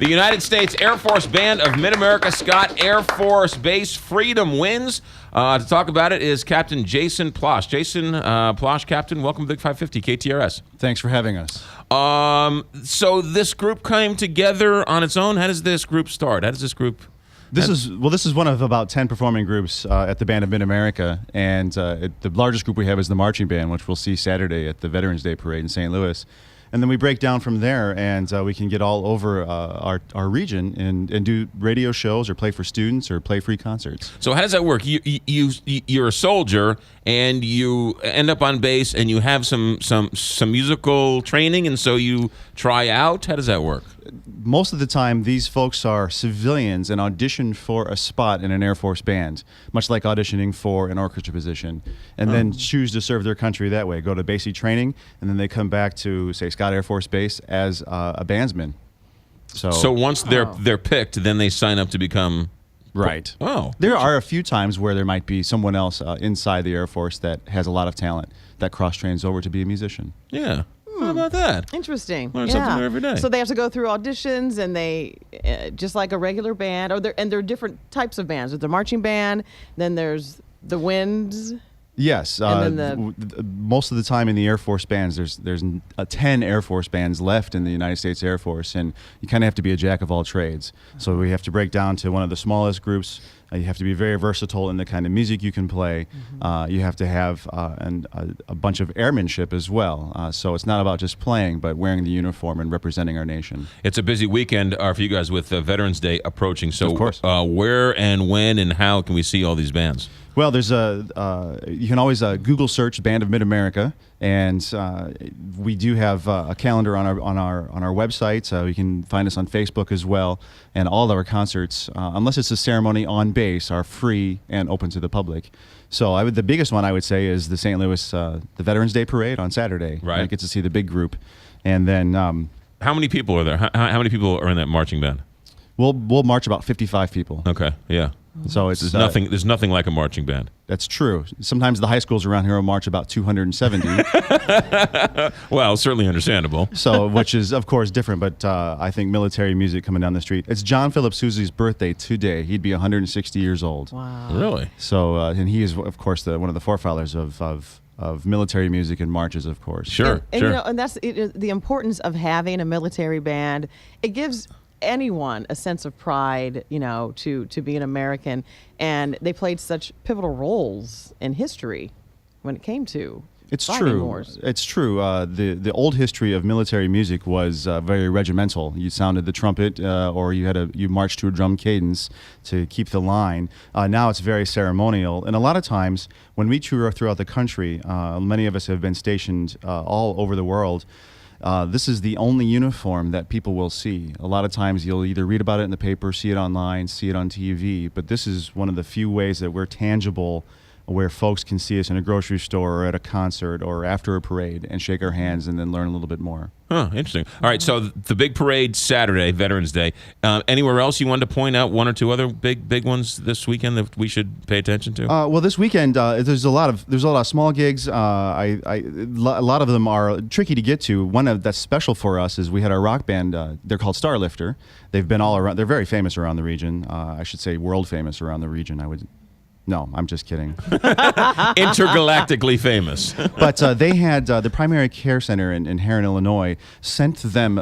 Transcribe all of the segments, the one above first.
The United States Air Force Band of Mid-America Scott Air Force Base Freedom wins. To talk about it is Captain Jason Plosh. Jason Plosh, Captain, welcome to Big 550 KTRS. Thanks for having us. So this group came together on its own. How does this group start? How does this group... This is one of about 10 performing groups at the Band of Mid-America, and the largest group we have is the marching band, which we'll see Saturday at the Veterans Day Parade in St. Louis. And then we break down from there, and we can get all over our region and do radio shows or play for students or play free concerts. So how does that work? You're a soldier, and you end up on base, and you have some musical training, and so you try out? How does that work? Most of the time, these folks are civilians and audition for a spot in an Air Force band, much like auditioning for an orchestra position, and then choose to serve their country that way. Go to basic training, and then they come back to, say, Scott Air Force Base as a bandsman. So once they're picked, then they sign up to become... Right. Oh. There are a few times where there might be someone else inside the Air Force that has a lot of talent that cross-trains over to be a musician. Yeah. How about that? Interesting. Learn something new every day. So they have to go through auditions, and they just like a regular band. There are different types of bands. There's the marching band. Then there's the winds. Yes. And then most of the time in the Air Force bands, there's 10 Air Force bands left in the United States Air Force, and you kind of have to be a jack of all trades. So we have to break down to one of the smallest groups. You have to be very versatile in the kind of music you can play. You have to have a bunch of airmanship as well. So it's not about just playing, but wearing the uniform and representing our nation. It's a busy weekend for you guys with Veterans Day approaching. So of course. Where and when and how can we see all these bands? Well, there's you can always Google search Band of Mid-America, and we do have a calendar on our website. You can find us on Facebook as well, and all of our concerts, unless it's a ceremony on base, are free and open to the public. So the biggest one I would say is the St. Louis the Veterans Day Parade on Saturday. Right. I get to see the big group, and then how many people are there? How many people are in that marching band? We'll march about 55 people. Okay. Yeah. So it's there's nothing like a marching band. That's true. Sometimes the high schools around here will march about 270. Well, certainly understandable. So, which is of course different, but I think military music coming down the street. It's John Philip Sousa's birthday today. He'd be 160 years old. Wow. Really? So, and he is of course one of the forefathers of military music and marches, of course. Sure. And you know, and that's the importance of having a military band. It gives anyone a sense of pride, you know, to be an American, and they played such pivotal roles in history when it came to fighting wars. It's true. The old history of military music was very regimental. You sounded the trumpet, or you marched to a drum cadence to keep the line. Now it's very ceremonial, and a lot of times when we tour throughout the country, many of us have been stationed all over the world. This is the only uniform that people will see. A lot of times you'll either read about it in the paper, see it online, see it on TV, but this is one of the few ways that we're tangible, where folks can see us in a grocery store or at a concert or after a parade and shake our hands and then learn a little bit more. Huh, interesting. All right, so the big parade Saturday, Veterans Day. Anywhere else you wanted to point out one or two other big ones this weekend that we should pay attention to? Well, this weekend there's a lot of small gigs. A lot of them are tricky to get to. One that's special for us is we had our rock band. They're called Starlifter. They've been all around. They're very famous around the region. I should say world famous around the region. No, I'm just kidding. Intergalactically famous. But they had the Primary Care Center in Herrin, Illinois, sent them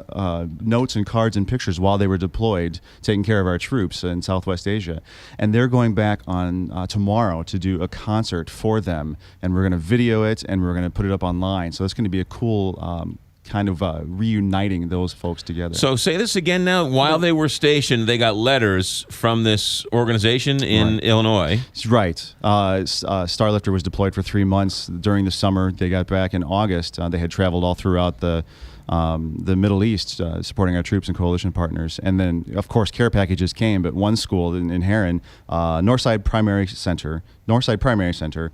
notes and cards and pictures while they were deployed, taking care of our troops in Southwest Asia. And they're going back on tomorrow to do a concert for them. And we're going to video it, and we're going to put it up online. So it's going to be a cool kind of reuniting those folks together. So say this again now. While they were stationed, they got letters from this organization in Illinois. Right. Starlifter was deployed for 3 months during the summer. They got back in August. They had traveled all throughout the Middle East, supporting our troops and coalition partners. And then, of course, care packages came, but one school in Herrin, Northside Primary Center,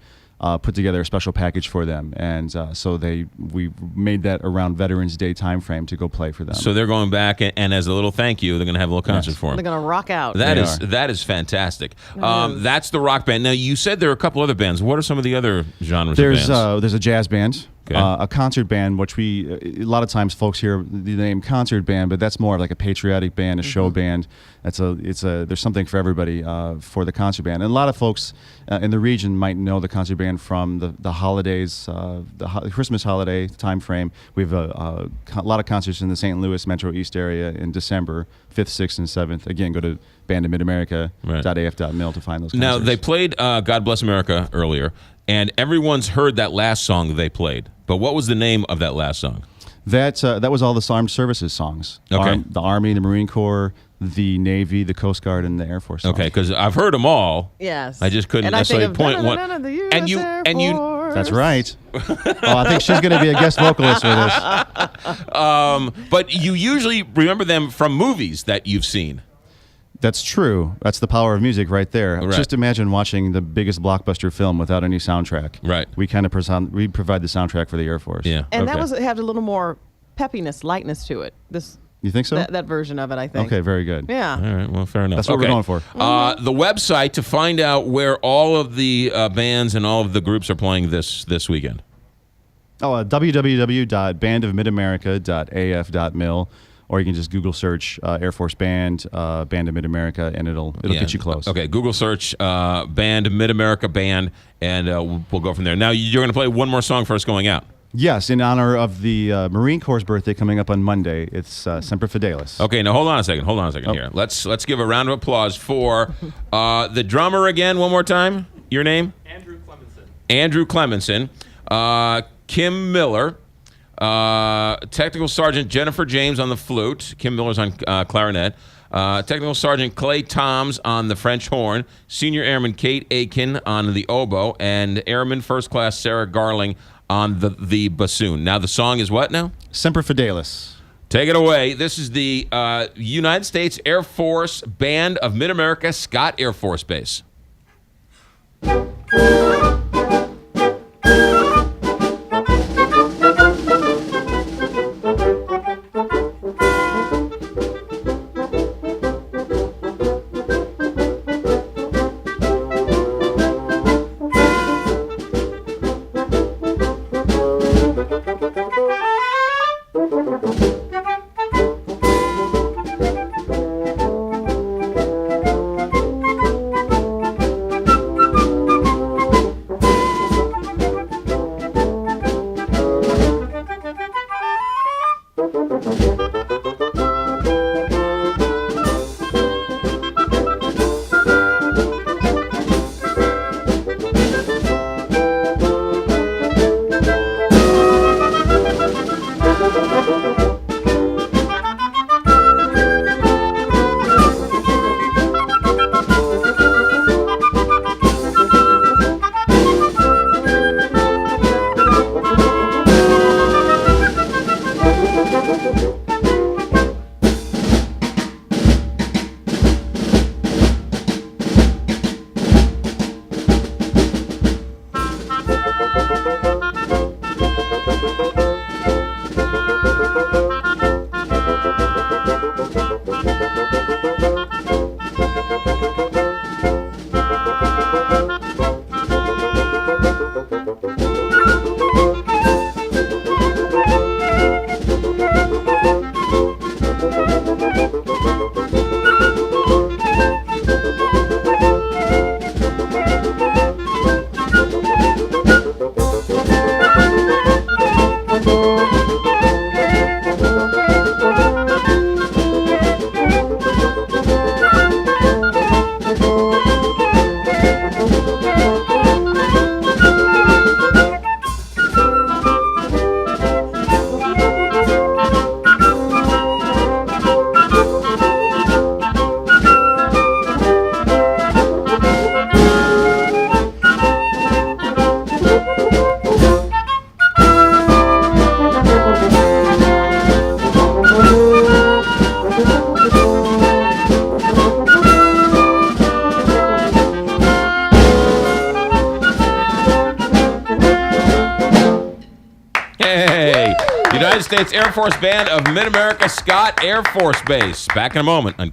put together a special package for them, and so we made that around Veterans Day timeframe to go play for them. So they're going back, and as a little thank you, they're going to have a little concert for them. They're going to rock out. That is fantastic. That's the rock band. Now you said there are a couple other bands. What are some of the other genres of bands? There's a jazz band. Okay. A concert band, which a lot of times folks hear the name concert band, but that's more of like a patriotic band, a show band. There's something for everybody for the concert band. And a lot of folks in the region might know the concert band from the holidays, the Christmas holiday time frame. We have a lot of concerts in the St. Louis Metro East area in December 5th, 6th, and 7th. Again, go to bandofmidamerica.af.mil to find those concerts. Now, they played God Bless America earlier, and everyone's heard that last song they played. But what was the name of that last song? That was all the armed services songs. Okay. The Army, the Marine Corps, the Navy, the Coast Guard, and the Air Force songs. Okay, because I've heard them all. Yes. I just couldn't And I think necessarily of point one. the US And you- Air and you- Force. That's right. I think she's going to be a guest vocalist for this. But you usually remember them from movies that you've seen. That's true. That's the power of music right there. Right. Just imagine watching the biggest blockbuster film without any soundtrack. Right. We kind of we provide the soundtrack for the Air Force. Yeah. And okay. it had a little more peppiness, lightness to it. You think so? That version of it, I think. Okay, very good. Yeah. All right, well, fair enough. That's what we're Okay. going for. The website to find out where all of the bands and all of the groups are playing this weekend. www.bandofmidamerica.af.mil, or you can just Google search Air Force Band, Band of Mid-America, and it'll get you close. Okay, Google search Band Mid-America Band, and we'll go from there. Now, you're going to play one more song for us going out. Yes, in honor of the Marine Corps' birthday coming up on Monday. It's Semper Fidelis. Okay, now hold on a second here. Let's give a round of applause for the drummer again one more time. Your name? Andrew Clemenson. Kim Miller. Technical Sergeant Jennifer James on the flute. Kim Miller's on clarinet. Technical Sergeant Clay Toms on the French horn. Senior Airman Kate Aiken on the oboe. And Airman First Class Sarah Garling on the bassoon. Now, the song is what now? Semper Fidelis. Take it away. This is the United States Air Force Band of Mid-America, Scott Air Force Base. Hey, United States Air Force Band of Mid-America, Scott Air Force Base. Back in a moment on